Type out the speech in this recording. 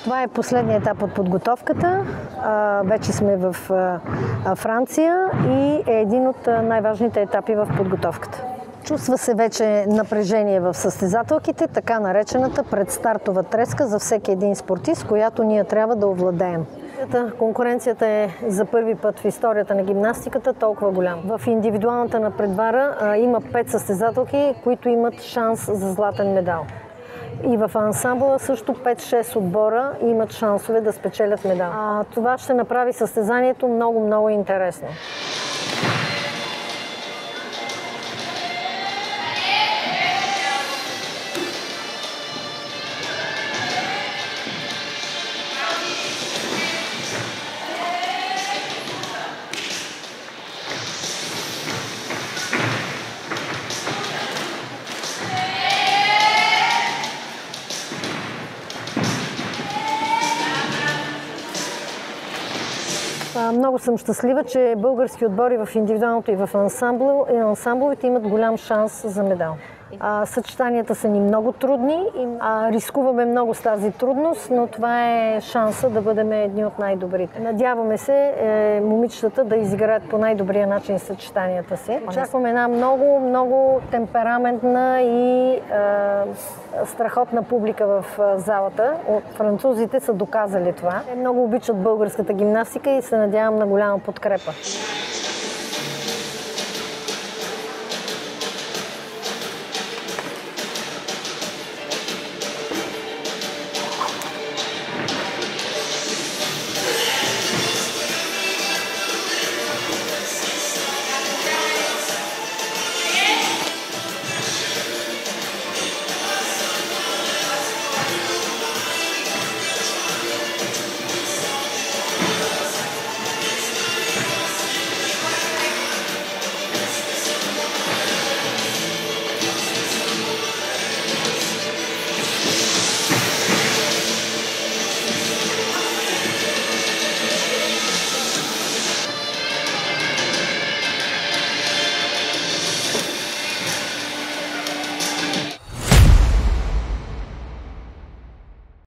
Това е последният етап от подготовката. Вече сме в Франция и е един от най-важните етапи в подготовката. Чувства се вече напрежение в състезателките, така наречената предстартова треска за всеки един спортист, която ние трябва да овладеем. Конкуренцията е за първи път в историята на гимнастиката толкова голяма. В индивидуалната надпревара има 5 състезателки, които имат шанс за златен медал. И в ансамбъла също 5-6 отбора имат шансове да спечелят медал. Това ще направи състезанието много интересно. Много съм щастлива, че български отбори в индивидуалното и в ансамбловете имат голям шанс за медал. Съчетанията са ни много трудни и рискуваме много с тази трудност, но това е шанса да бъдем едни от най-добрите. Надяваме се момичетата да изиграят по най-добрия начин съчетанията си. Очакваме една много темпераментна и страхотна публика в залата. Французите са доказали това. Те много обичат българската гимнастика и се надявам на голяма подкрепа.